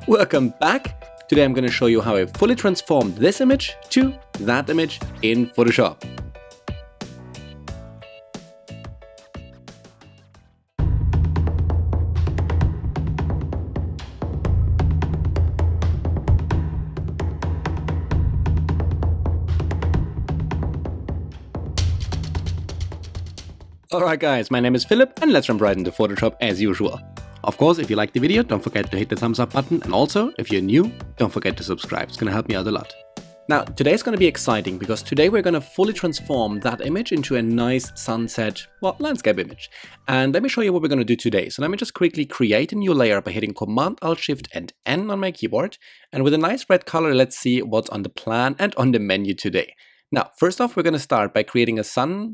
Welcome back! Today I'm going to show you how I fully transformed this image to that image in Photoshop. Alright guys, my name is Philip and let's jump right into Photoshop as usual. Of course, if you liked the video, don't forget to hit the thumbs up button, and also, if you're new, don't forget to subscribe, it's gonna help me out a lot. Now, today's gonna be exciting because today we're gonna fully transform that image into a nice sunset, well, landscape image. And let me show you what we're gonna do today. So let me just quickly create a new layer by hitting Command-Alt-Shift-N on my keyboard. And with a nice red color, let's see what's on the plan and on the menu today. Now, first off, we're going to start by creating a sun-like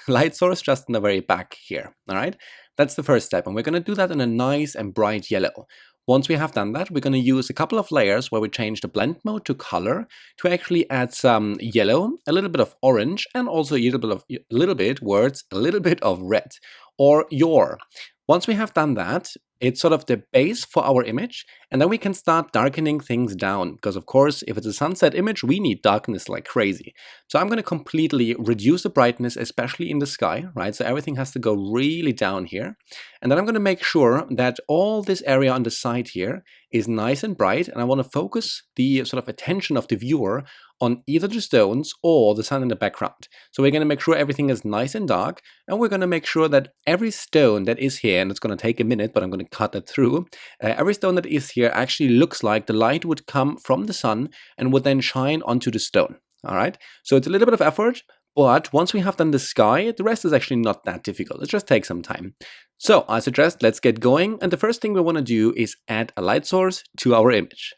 light source just in the very back here. All right, that's the first step, and we're going to do that in a nice and bright yellow. Once we have done that, we're going to use a couple of layers where we change the blend mode to color to actually add some yellow, a little bit of orange, and also a little bit of red, or your. Once we have done that, it's sort of the base for our image, and then we can start darkening things down, because of course, if it's a sunset image, we need darkness like crazy. So I'm going to completely reduce the brightness, especially in the sky, right? So everything has to go really down here. And then I'm going to make sure that all this area on the side here is nice and bright, and I want to focus the sort of attention of the viewer on either the stones or the sun in the background. So we're going to make sure everything is nice and dark, and we're going to make sure that every stone that is here, and it's going to take a minute, but I'm going to cut it through, every stone that is here actually looks like the light would come from the sun and would then shine onto the stone. All right, so it's a little bit of effort, but once we have done the sky, the rest is actually not that difficult. It just takes some time. So I suggest let's get going, and the first thing we want to do is add a light source to our image.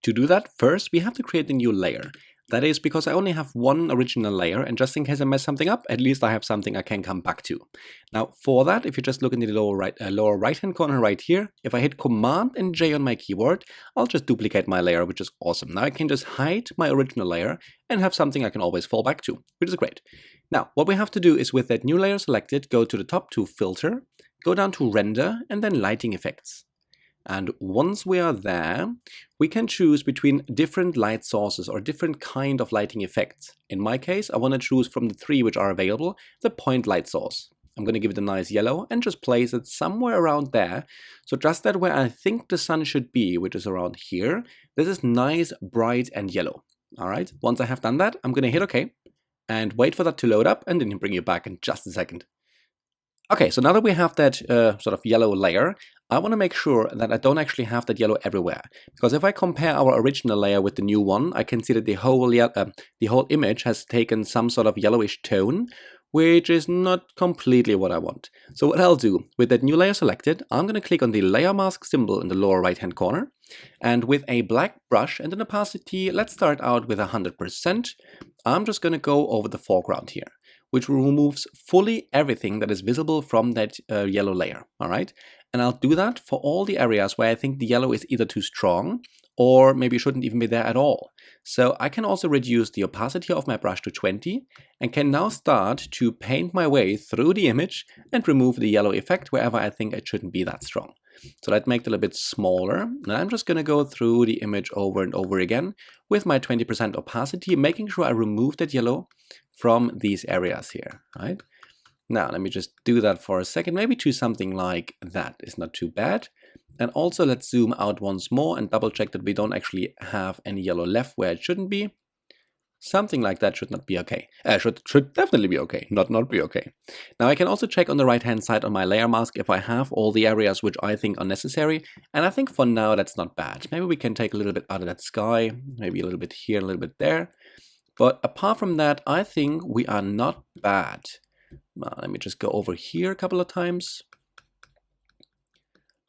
To do that, first we have to create a new layer. That is because I only have one original layer, and just in case I mess something up, at least I have something I can come back to. Now for that, if you just look in the lower right hand corner right here, if I hit Command and J on my keyboard, I'll just duplicate my layer, which is awesome. Now I can just hide my original layer and have something I can always fall back to, which is great. Now what we have to do is, with that new layer selected, go to the top to Filter, go down to Render, and then Lighting Effects. And once we are there, we can choose between different light sources or different kind of lighting effects. In my case, I want to choose from the three which are available, the point light source. I'm going to give it a nice yellow and just place it somewhere around there. So just that where I think the sun should be, which is around here, this is nice, bright and yellow. All right, once I have done that, I'm going to hit OK and wait for that to load up, and then bring you back in just a second. Okay, so now that we have that sort of yellow layer, I want to make sure that I don't actually have that yellow everywhere. Because if I compare our original layer with the new one, I can see that the whole image has taken some sort of yellowish tone, which is not completely what I want. So what I'll do, with that new layer selected, I'm going to click on the layer mask symbol in the lower right hand corner. And with a black brush and an opacity, let's start out with 100%. I'm just going to go over the foreground here, which removes fully everything that is visible from that yellow layer, all right? And I'll do that for all the areas where I think the yellow is either too strong or maybe shouldn't even be there at all. So I can also reduce the opacity of my brush to 20 and can now start to paint my way through the image and remove the yellow effect wherever I think it shouldn't be that strong. So that makes it a little bit smaller, and I'm just going to go through the image over and over again with my 20% opacity, making sure I remove that yellow from these areas here, right? Now let me just do that for a second, maybe to something like that is not too bad. And also let's zoom out once more and double check that we don't actually have any yellow left where it shouldn't be. Something like that should not be okay. Should definitely be okay, not be okay. Now I can also check on the right hand side on my layer mask if I have all the areas which I think are necessary, and I think for now that's not bad. Maybe we can take a little bit out of that sky, maybe a little bit here, a little bit there. But apart from that, I think we are not bad. Now, let me just go over here a couple of times.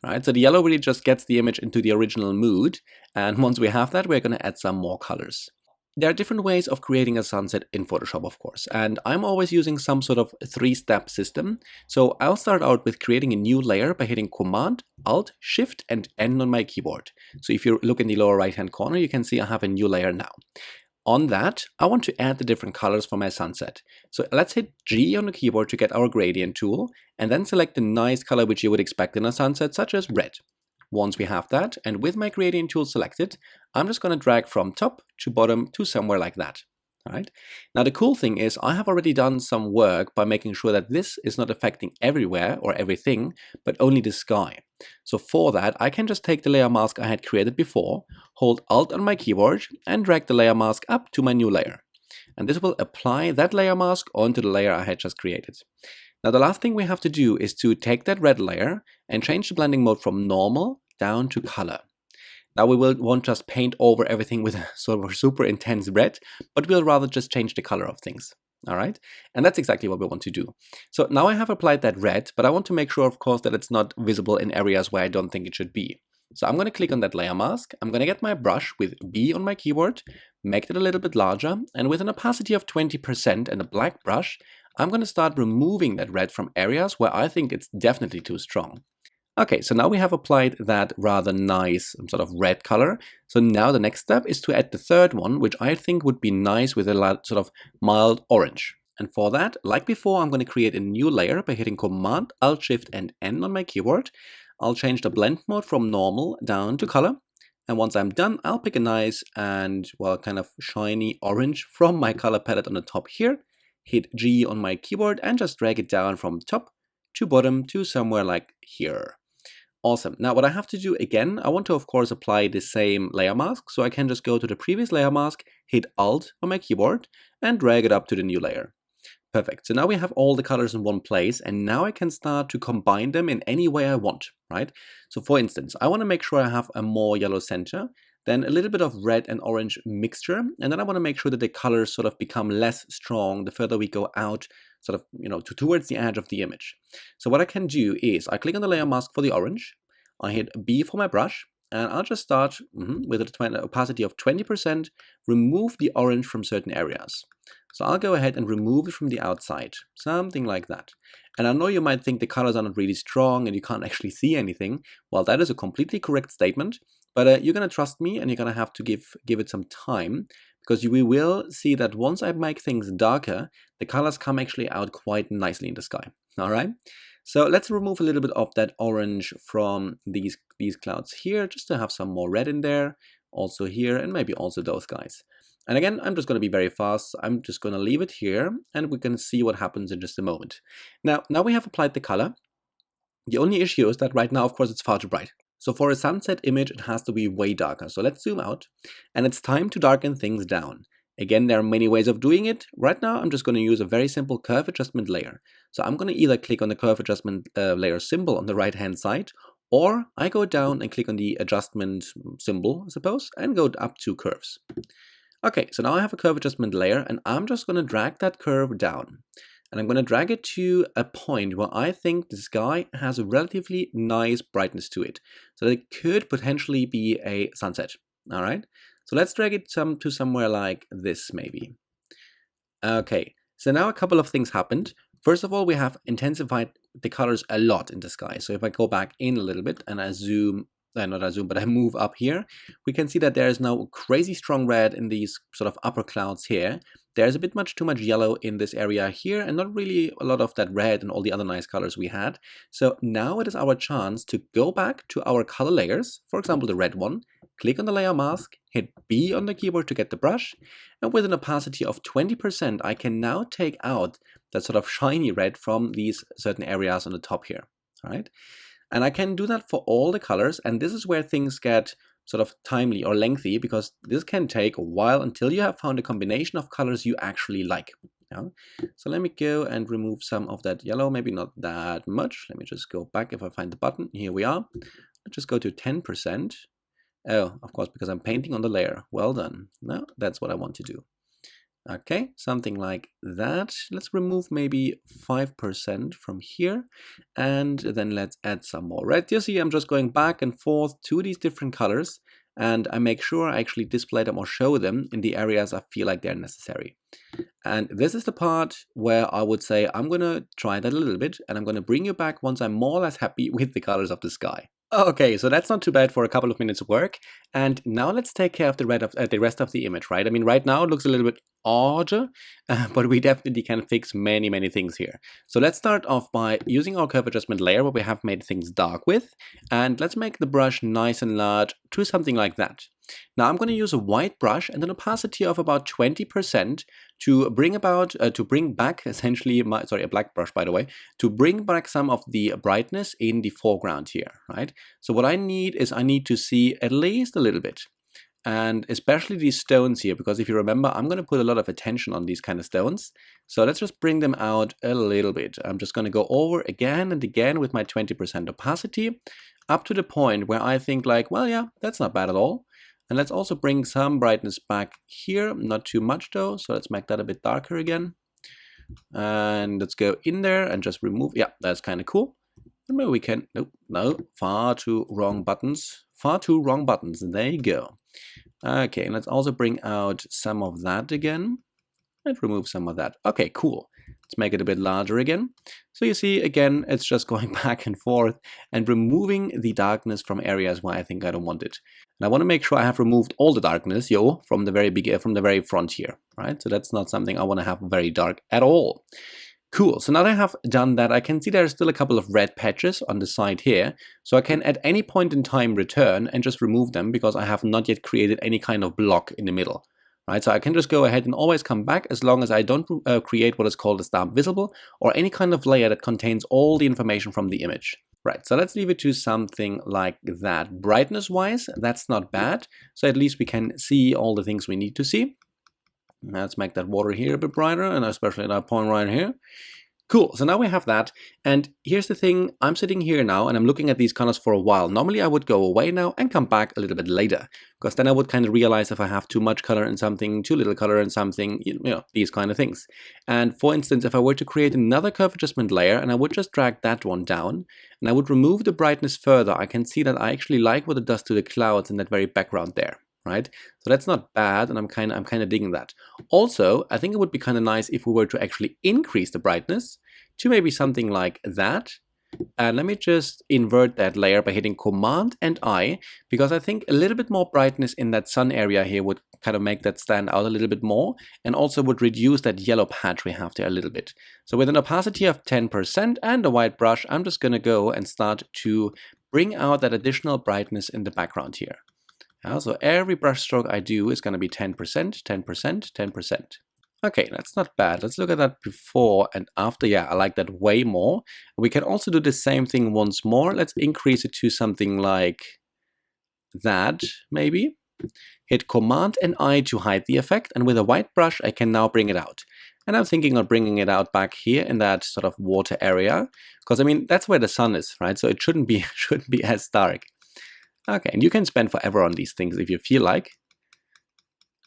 Right, so the yellow really just gets the image into the original mood, and once we have that, we're going to add some more colors. There are different ways of creating a sunset in Photoshop, of course, and I'm always using some sort of three-step system. So I'll start out with creating a new layer by hitting Command, Alt, Shift, and N on my keyboard. So if you look in the lower right-hand corner, you can see I have a new layer now. On that, I want to add the different colors for my sunset. So let's hit G on the keyboard to get our gradient tool, and then select a nice color which you would expect in a sunset, such as red. Once we have that, and with my gradient tool selected, I'm just going to drag from top to bottom to somewhere like that. All right. Now the cool thing is I have already done some work by making sure that this is not affecting everywhere or everything, but only the sky. So for that, I can just take the layer mask I had created before, hold Alt on my keyboard, and drag the layer mask up to my new layer. And this will apply that layer mask onto the layer I had just created. Now the last thing we have to do is to take that red layer and change the blending mode from normal down to color. Now we won't just paint over everything with a sort of super intense red, but we'll rather just change the color of things. All right, and that's exactly what we want to do. So now I have applied that red, but I want to make sure, of course, that it's not visible in areas where I don't think it should be. So I'm going to click on that layer mask. I'm going to get my brush with B on my keyboard, make it a little bit larger, and with an opacity of 20% and a black brush, I'm going to start removing that red from areas where I think it's definitely too strong. Okay, so now we have applied that rather nice sort of red color. So now the next step is to add the third one, which I think would be nice with a sort of mild orange. And for that, like before, I'm going to create a new layer by hitting Command, Alt, Shift, and N on my keyboard. I'll change the blend mode from normal down to color. And once I'm done, I'll pick a nice and, well, kind of shiny orange from my color palette on the top here. Hit G on my keyboard and just drag it down from top to bottom to somewhere like here. Awesome. Now what I have to do again, I want to of course apply the same layer mask, so I can just go to the previous layer mask, hit Alt on my keyboard, and drag it up to the new layer. Perfect. So now we have all the colors in one place, and now I can start to combine them in any way I want, right? So for instance, I want to make sure I have a more yellow center, then a little bit of red and orange mixture, and then I want to make sure that the colors sort of become less strong the further we go out, sort of, you know, towards the edge of the image. So what I can do is I click on the layer mask for the orange, I hit B for my brush, and I'll just start with an opacity of 20%, remove the orange from certain areas. So I'll go ahead and remove it from the outside, something like that. And I know you might think the colors are not really strong and you can't actually see anything. Well, that is a completely correct statement, but you're going to trust me and you're going to have to give it some time, because we will see that once I make things darker, the colors come actually out quite nicely in the sky. All right. So let's remove a little bit of that orange from these clouds here, just to have some more red in there, also here, and maybe also those guys. And again, I'm just going to be very fast. I'm just going to leave it here, and we can see what happens in just a moment. Now we have applied the color. The only issue is that right now, of course, it's far too bright. So for a sunset image, it has to be way darker. So let's zoom out, and it's time to darken things down. Again, there are many ways of doing it. Right now, I'm just going to use a very simple curve adjustment layer. So I'm going to either click on the curve adjustment layer symbol on the right-hand side, or I go down and click on the adjustment symbol, I suppose, and go up to curves. Okay, so now I have a curve adjustment layer, and I'm just going to drag that curve down. And I'm going to drag it to a point where I think the sky has a relatively nice brightness to it. So that it could potentially be a sunset. All right. So let's drag it to somewhere like this, maybe. Okay, so now a couple of things happened. First of all, we have intensified the colors a lot in the sky. So if I go back in a little bit and I zoom, not I zoom, but I move up here, we can see that there is now crazy strong red in these sort of upper clouds here. There's a bit too much yellow in this area here, and not really a lot of that red and all the other nice colors we had. So now it is our chance to go back to our color layers, for example, the red one, click on the layer mask, hit B on the keyboard to get the brush, and with an opacity of 20%, I can now take out that sort of shiny red from these certain areas on the top here, all right? And I can do that for all the colors, and this is where things get sort of timely or lengthy, because this can take a while until you have found a combination of colors you actually like. Yeah? So let me go and remove some of that yellow, maybe not that much. Let me just go back if I find the button. Here we are. Let's just go to 10%. Oh, of course, because I'm painting on the layer. Well done. Now that's what I want to do. Okay, something like that. Let's remove maybe 5% from here, and then let's add some more red. You see, I'm just going back and forth to these different colors, and I make sure I actually display them or show them in the areas I feel like they're necessary. And this is the part where I would say I'm going to try that a little bit, and I'm going to bring you back once I'm more or less happy with the colors of the sky. Okay, so that's not too bad for a couple of minutes of work. And now let's take care of the rest of the image, right? I mean, right now it looks a little bit odd, but we definitely can fix many things here. So let's start off by using our curve adjustment layer where we have made things dark with, and let's make the brush nice and large to something like that. Now I'm going to use a white brush and an opacity of about 20% to bring back essentially a black brush, by the way, to bring back some of the brightness in the foreground here, right? So what I need to see at least a little bit. And especially these stones here, because if you remember, I'm going to put a lot of attention on these kind of stones. So let's just bring them out a little bit. I'm just going to go over again and again with my 20% opacity up to the point where I think like, well, yeah, that's not bad at all. And let's also bring some brightness back here, not too much though. So let's make that a bit darker again. And let's go in there and just remove, yeah, that's kind of cool. And maybe we can, no, far too wrong buttons. There you go. Okay, and let's also bring out some of that again and remove some of that. Okay, cool. Let's make it a bit larger again. So you see, again, it's just going back and forth and removing the darkness from areas where I think I don't want it. And I want to make sure I have removed all the darkness, from the very front here, right? So that's not something I want to have very dark at all. Cool, so now that I have done that, I can see there's still a couple of red patches on the side here. So I can at any point in time return and just remove them because I have not yet created any kind of block in the middle. Right, so I can just go ahead and always come back as long as I don't create what is called a stamp visible or any kind of layer that contains all the information from the image. Right, so let's leave it to something like that. Brightness-wise, that's not bad. So at least we can see all the things we need to see. Let's make that water here a bit brighter, and especially that point right here. Cool, so now we have that, and here's the thing, I'm sitting here now and I'm looking at these colors for a while. Normally I would go away now and come back a little bit later, because then I would kind of realize if I have too much color in something, too little color in something, these kind of things. And for instance, if I were to create another curve adjustment layer and I would just drag that one down, and I would remove the brightness further, I can see that I actually like what it does to the clouds in that very background there. Right, so that's not bad, and I'm kind of digging that. Also, I think it would be kind of nice if we were to actually increase the brightness to maybe something like that. And let me just invert that layer by hitting Command and I, because I think a little bit more brightness in that sun area here would kind of make that stand out a little bit more, and also would reduce that yellow patch we have there a little bit. So with an opacity of 10% and a white brush, I'm just going to go and start to bring out that additional brightness in the background here. So every brush stroke I do is going to be 10%, 10%, 10%. Okay, that's not bad. Let's look at that before and after. Yeah, I like that way more. We can also do the same thing once more. Let's increase it to something like that, maybe. Hit Command and I to hide the effect, and with a white brush I can now bring it out. And I'm thinking of bringing it out back here in that sort of water area, because I mean that's where the sun is, right? So it shouldn't be as dark. Okay, and you can spend forever on these things if you feel like.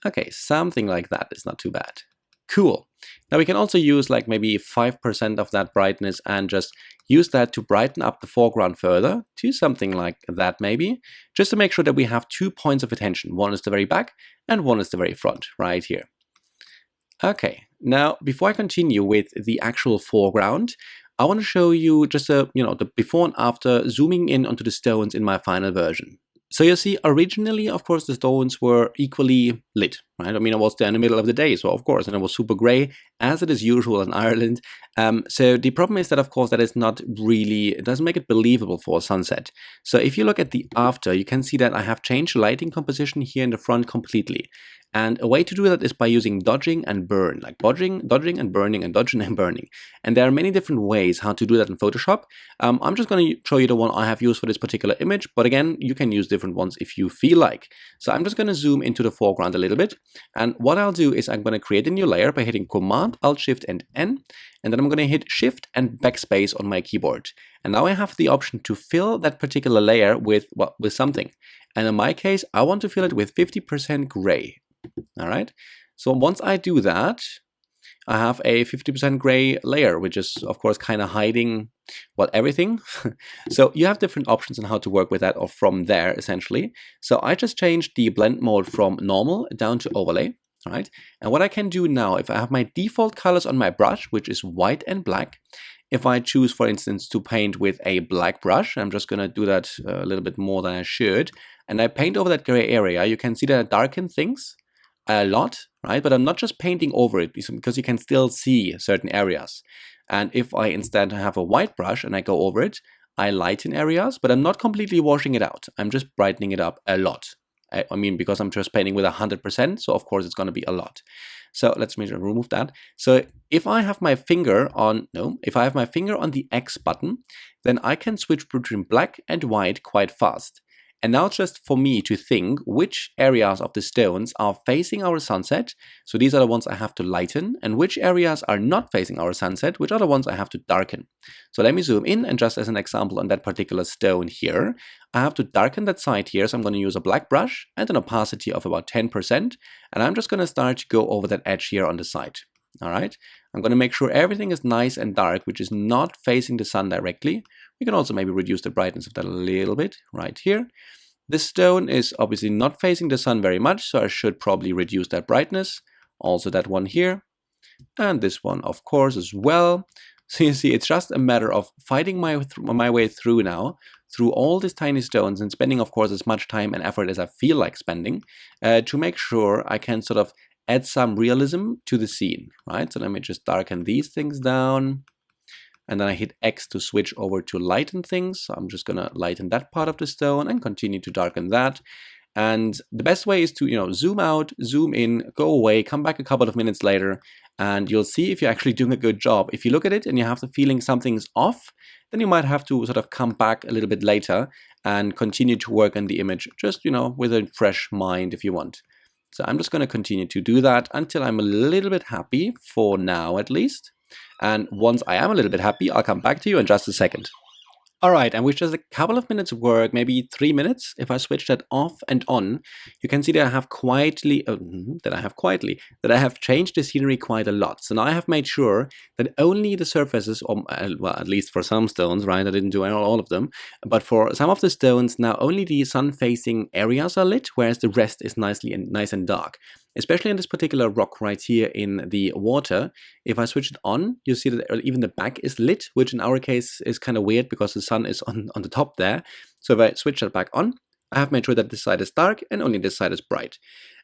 Okay, something like that is not too bad. Cool. Now we can also use like maybe 5% of that brightness and just use that to brighten up the foreground further to something like that maybe, just to make sure that we have 2 points of attention. One is the very back and one is the very front, right here. Okay, now before I continue with the actual foreground, I want to show you just the before and after zooming in onto the stones in my final version. So you see, originally, of course, the stones were equally lit, right? I mean, I was there in the middle of the day, so of course, and it was super gray, as it is usual in Ireland. So the problem is that, of course, that is not really, it doesn't make it believable for a sunset. So if you look at the after, you can see that I have changed lighting composition here in the front completely. And a way to do that is by using dodging and burn, like dodging and burning and dodging and burning. And there are many different ways how to do that in Photoshop. I'm just going to show you the one I have used for this particular image, but again, you can use different ones if you feel like. So I'm just going to zoom into the foreground a little bit. And what I'll do is I'm going to create a new layer by hitting Command, Alt, Shift, and N. And then I'm going to hit Shift and Backspace on my keyboard. And now I have the option to fill that particular layer with something. And in my case, I want to fill it with 50% gray. All right, so once I do that, I have a 50% gray layer, which is of course kind of hiding, well, everything. So you have different options on how to work with that or from there essentially. So I just changed the blend mode from normal down to overlay. Right, and what I can do now, if I have my default colors on my brush, which is white and black, if I choose, for instance, to paint with a black brush, I'm just going to do that a little bit more than I should, and I paint over that gray area, you can see that I darken things. a lot, right? But I'm not just painting over it because you can still see certain areas. And if I instead have a white brush and I go over it, I lighten areas, but I'm not completely washing it out. I'm just brightening it up a lot. I mean, because I'm just painting with 100%, so of course it's going to be a lot. So let's remove that. So if I have my finger on, if I have my finger on the X button, then I can switch between black and white quite fast. And now it's just for me to think which areas of the stones are facing our sunset. So these are the ones I have to lighten, and which areas are not facing our sunset, which are the ones I have to darken. So let me zoom in, and just as an example on that particular stone here, I have to darken that side here. So I'm going to use a black brush and an opacity of about 10%. And I'm just going to start to go over that edge here on the side. All right. I'm going to make sure everything is nice and dark, which is not facing the sun directly. We can also maybe reduce the brightness of that a little bit right here. This stone is obviously not facing the sun very much, so I should probably reduce that brightness. Also that one here. And this one, of course, as well. So you see, it's just a matter of fighting my way through now, through all these tiny stones, and spending, of course, as much time and effort as I feel like spending, to make sure I can sort of add some realism to the scene, right? So let me just darken these things down. And then I hit X to switch over to lighten things. So I'm just going to lighten that part of the stone and continue to darken that. And the best way is to, zoom out, zoom in, go away, come back a couple of minutes later, and you'll see if you're actually doing a good job. If you look at it and you have the feeling something's off, then you might have to sort of come back a little bit later and continue to work on the image, just, with a fresh mind if you want. So I'm just going to continue to do that until I'm a little bit happy, for now at least. And once I am a little bit happy, I'll come back to you in just a second. All right, and with just a couple of minutes of work, maybe 3 minutes, if I switch that off and on, you can see that I have that I have changed the scenery quite a lot. So now I have made sure that only the surfaces, or well, at least for some stones, right? I didn't do all of them, but for some of the stones, now only the sun-facing areas are lit, whereas the rest is nice and dark. Especially in this particular rock right here in the water, if I switch it on, you see that even the back is lit, which in our case is kind of weird because the sun is on the top there. So if I switch that back on, I have made sure that this side is dark and only this side is bright.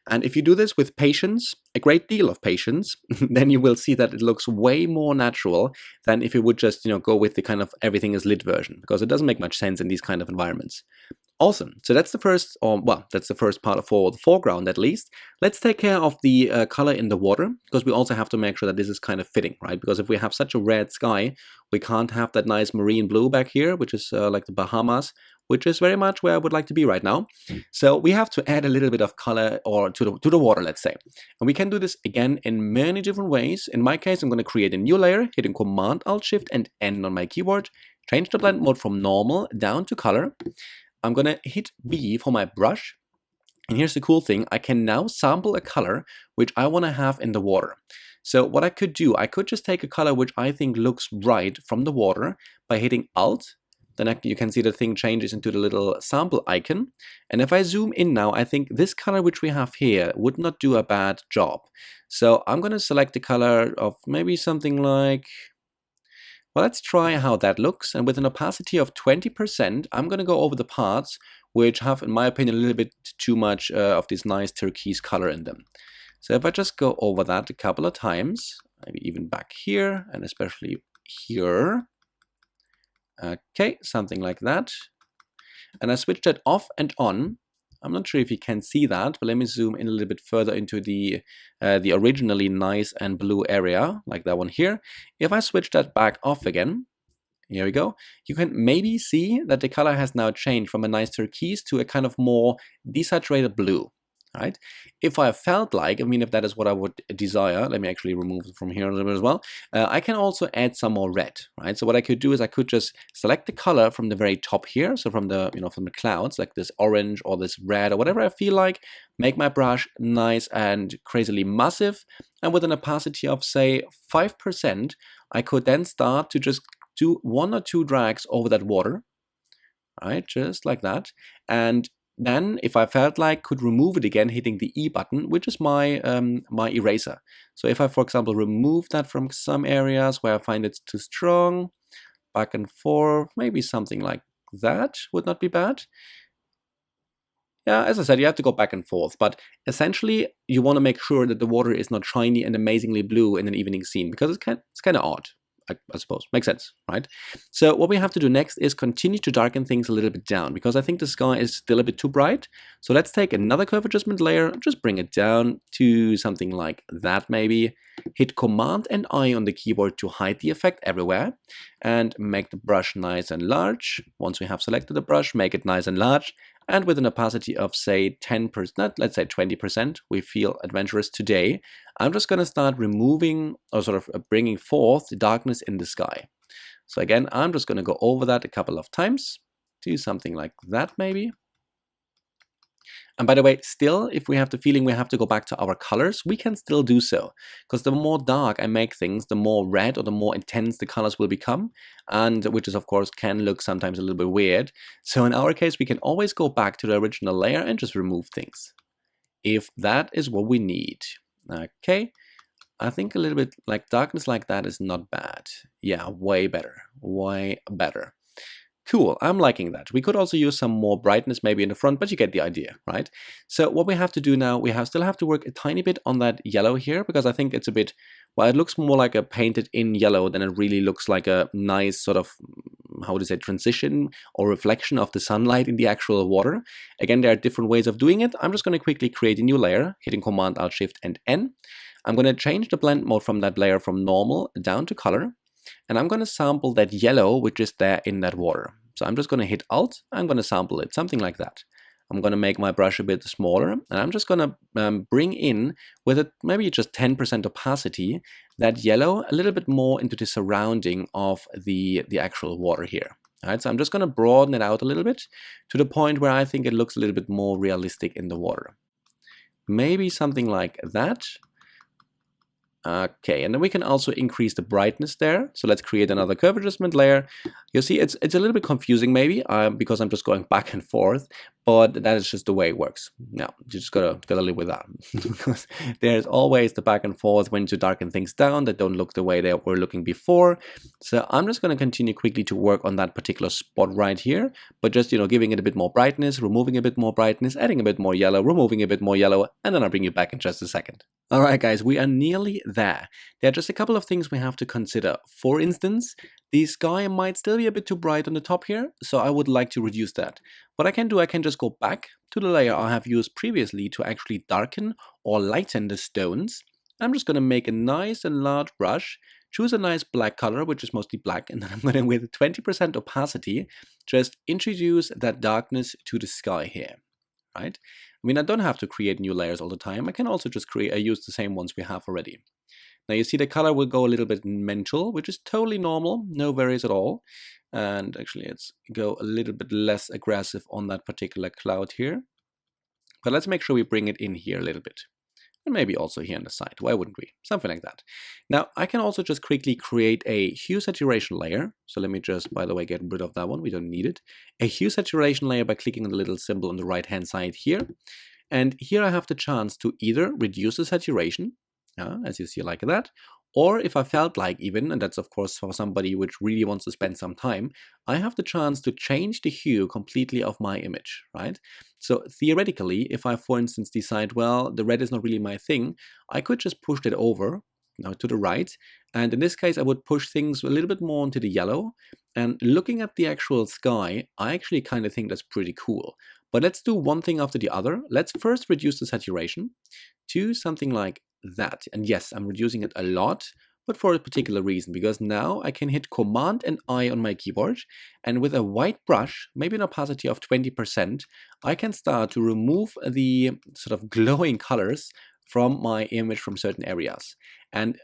And if you do this with patience, a great deal of patience, then you will see that it looks way more natural than if you would just, go with the kind of everything is lit version, because it doesn't make much sense in these kind of environments. Awesome. So that's the first, that's the first part for the foreground at least. Let's take care of the color in the water, because we also have to make sure that this is kind of fitting, right? Because if we have such a red sky, we can't have that nice marine blue back here, which is like the Bahamas, which is very much where I would like to be right now. So we have to add a little bit of color to the water, let's say. And we can do this again in many different ways. In my case, I'm going to create a new layer, hitting Command, Alt, Shift, and N on my keyboard. Change the blend mode from normal down to color. I'm going to hit B for my brush. And here's the cool thing. I can now sample a color which I want to have in the water. So what I could do, I could just take a color which I think looks right from the water by hitting Alt. Then you can see the thing changes into the little sample icon. And if I zoom in now, I think this color which we have here would not do a bad job. So I'm going to select the color of maybe something like, well, let's try how that looks. And with an opacity of 20%, I'm going to go over the parts which have, in my opinion, a little bit too much of this nice turquoise color in them. So if I just go over that a couple of times, maybe even back here, and especially here. Okay, something like that. And I switch that off and on. I'm not sure if you can see that, but let me zoom in a little bit further into the originally nice and blue area, like that one here. If I switch that back off again, here we go, you can maybe see that the color has now changed from a nice turquoise to a kind of more desaturated blue. Right? If I felt like, if that is what I would desire, let me actually remove it from here a little bit as well. I can also add some more red, right? So what I could do is I could just select the color from the very top here. So from the, from the clouds, like this orange or this red or whatever I feel like, make my brush nice and crazily massive. And with an opacity of say 5%, I could then start to just do 1 or 2 drags over that water, right? Just like that. And then, if I felt like, could remove it again, hitting the E button, which is my my eraser. So if I, for example, remove that from some areas where I find it's too strong, back and forth, maybe something like that would not be bad. Yeah, as I said, you have to go back and forth, but essentially you want to make sure that the water is not shiny and amazingly blue in an evening scene, because it's kind of odd, I suppose. Makes sense, right? So what we have to do next is continue to darken things a little bit down, because I think the sky is still a bit too bright. So let's take another curve adjustment layer, just bring it down to something like that maybe. Hit Command and I on the keyboard to hide the effect everywhere, and make the brush nice and large. Once we have selected the brush, make it nice and large, and with an opacity of say 10%, let's say 20%, we feel adventurous today. I'm just going to start removing, or sort of bringing forth, the darkness in the sky. So again, I'm just going to go over that a couple of times, do something like that maybe. And by the way, still, if we have the feeling we have to go back to our colors, we can still do so. Because the more dark I make things, the more red or the more intense the colors will become. And which is, of course, can look sometimes a little bit weird. So in our case, we can always go back to the original layer and just remove things, if that is what we need. Okay, I think a little bit like darkness like that is not bad. Yeah, way better, way better. Cool, I'm liking that. We could also use some more brightness maybe in the front, but you get the idea, right? So what we have to do now, we still have to work a tiny bit on that yellow here, because I think it's a bit, well, it looks more like a painted in yellow than it really looks like a nice sort of, how would you say, transition or reflection of the sunlight in the actual water. Again, there are different ways of doing it. I'm just going to quickly create a new layer, hitting Command, Alt, Shift, and N. I'm going to change the blend mode from that layer from normal down to color. And I'm going to sample that yellow which is there in that water. So I'm just going to hit Alt, I'm going to sample it, something like that. I'm going to make my brush a bit smaller, and I'm just going to bring in, with it maybe just 10% opacity, that yellow a little bit more into the surrounding of the actual water here. All right, so I'm just going to broaden it out a little bit to the point where I think it looks a little bit more realistic in the water. Maybe something like that. Okay, and then we can also increase the brightness there. So let's create another curve adjustment layer. You see, it's a little bit confusing maybe because I'm just going back and forth, but that is just the way it works. Now, you just gotta live with that. Because there's always the back and forth when to darken things down that don't look the way they were looking before. So I'm just gonna continue quickly to work on that particular spot right here, but just, giving it a bit more brightness, removing a bit more brightness, adding a bit more yellow, removing a bit more yellow, and then I'll bring you back in just a second. Alright guys, we are nearly there. There are just a couple of things we have to consider. For instance, the sky might still be a bit too bright on the top here, so I would like to reduce that. What I can do, I can just go back to the layer I have used previously to actually darken or lighten the stones. I'm just going to make a nice and large brush, choose a nice black color, which is mostly black, and then I'm going to, with 20% opacity, just introduce that darkness to the sky here. Right? I mean, I don't have to create new layers all the time. I can also just use the same ones we have already. Now you see the color will go a little bit mental, which is totally normal, no worries at all. And actually, let's go a little bit less aggressive on that particular cloud here. But let's make sure we bring it in here a little bit. And maybe also here on the side. Why wouldn't we? Something like that. Now, I can also just quickly create a hue saturation layer. So let me just, by the way, get rid of that one. We don't need it. A hue saturation layer by clicking on the little symbol on the right-hand side here. And here I have the chance to either reduce the saturation, as you see like that, or if I felt like even, and that's of course for somebody which really wants to spend some time, I have the chance to change the hue completely of my image, right? So theoretically, if I, for instance, decide, well, the red is not really my thing, I could just push it over to the right. And in this case, I would push things a little bit more into the yellow. And looking at the actual sky, I actually kind of think that's pretty cool. But let's do one thing after the other. Let's first reduce the saturation to something like that. And yes, I'm reducing it a lot, but for a particular reason, because now I can hit Command and I on my keyboard, and with a white brush, maybe an opacity of 20%, I can start to remove the sort of glowing colors from my image from certain areas. And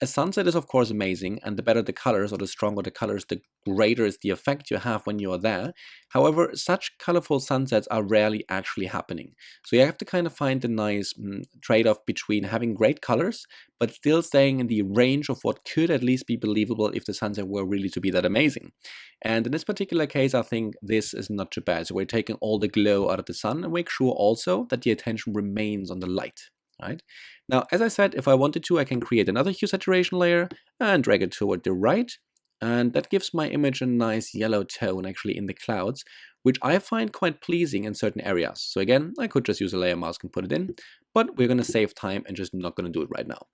a sunset is of course amazing, and the better the colors or the stronger the colors, the greater is the effect you have when you are there. However, such colorful sunsets are rarely actually happening. So you have to kind of find the nice trade-off between having great colors, but still staying in the range of what could at least be believable if the sunset were really to be that amazing. And in this particular case, I think this is not too bad. So we're taking all the glow out of the sun and make sure also that the attention remains on the light. Right? Now, as I said, if I wanted to, I can create another hue saturation layer and drag it toward the right. And that gives my image a nice yellow tone actually in the clouds, which I find quite pleasing in certain areas. So again, I could just use a layer mask and put it in, but we're going to save time and just not going to do it right now.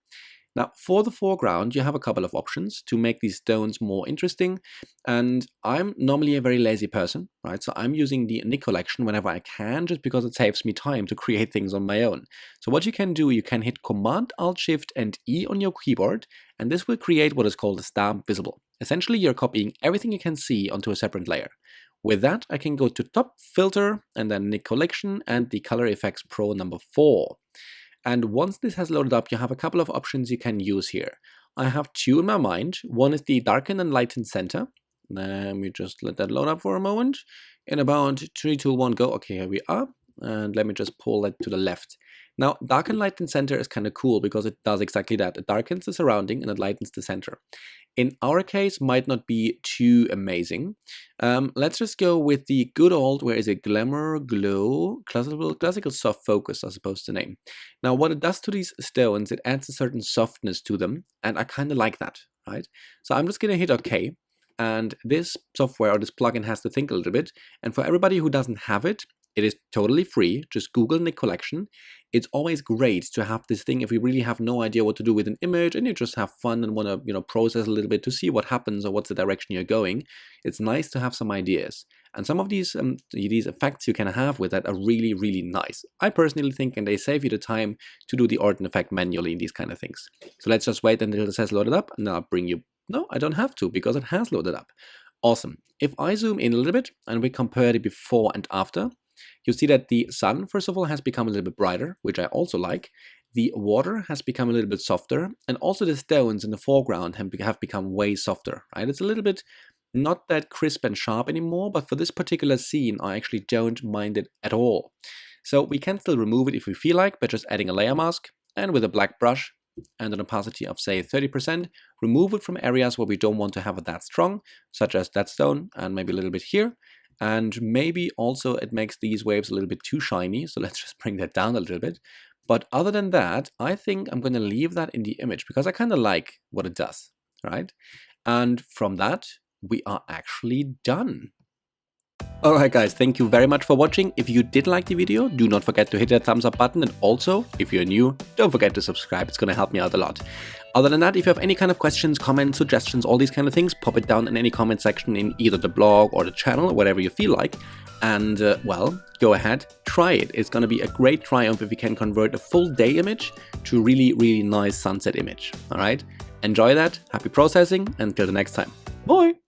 Now, for the foreground, you have a couple of options to make these stones more interesting. And I'm normally a very lazy person, right? So I'm using the Nik collection whenever I can, just because it saves me time to create things on my own. So what you can do, you can hit Command, Alt, Shift, and E on your keyboard, and this will create what is called a stamp visible. Essentially, you're copying everything you can see onto a separate layer. With that, I can go to Top, Filter, and then Nik Collection, and the Color Effects Pro number 4. And once this has loaded up, you have a couple of options you can use here. I have two in my mind. One is the Darken and Lighten Center. Let me just let that load up for a moment. In about 3, 2, 1, go. Okay, here we are. And let me just pull that to the left. Now, Darken, Lighten Center is kind of cool because it does exactly that. It darkens the surrounding and it lightens the center. In our case, might not be too amazing. Let's just go with the good old, where is it? Glamour, Glow, classical soft focus, I suppose the name. Now, what it does to these stones, it adds a certain softness to them, and I kind of like that, right? So I'm just going to hit OK, and this software or this plugin has to think a little bit. And for everybody who doesn't have it, it is totally free. Just Google Nik Collection. It's always great to have this thing if you really have no idea what to do with an image and you just have fun and want to, process a little bit to see what happens or what's the direction you're going. It's nice to have some ideas. And some of these effects you can have with that are really, really nice. I personally think, and they save you the time to do the ordinate effect manually in these kind of things. So let's just wait until this has loaded up, and then I'll bring you. No, I don't have to because it has loaded up. Awesome. If I zoom in a little bit and we compare the before and after, you see that the sun, first of all, has become a little bit brighter, which I also like. The water has become a little bit softer, and also the stones in the foreground have become way softer, right? It's a little bit not that crisp and sharp anymore, but for this particular scene, I actually don't mind it at all. So we can still remove it if we feel like by just adding a layer mask, and with a black brush and an opacity of, say, 30%, remove it from areas where we don't want to have it that strong, such as that stone, and maybe a little bit here. And maybe also it makes these waves a little bit too shiny, so let's just bring that down a little bit. But other than that, I think I'm going to leave that in the image because I kind of like what it does, right? And from that, we are actually done. Alright guys, thank you very much for watching. If you did like the video, do not forget to hit that thumbs up button, and also, if you're new, don't forget to subscribe, it's going to help me out a lot. Other than that, if you have any kind of questions, comments, suggestions, all these kind of things, pop it down in any comment section in either the blog or the channel, whatever you feel like. And, well, go ahead, try it. It's going to be a great triumph if we can convert a full day image to a really, really nice sunset image. Alright, enjoy that, happy processing, until the next time. Bye!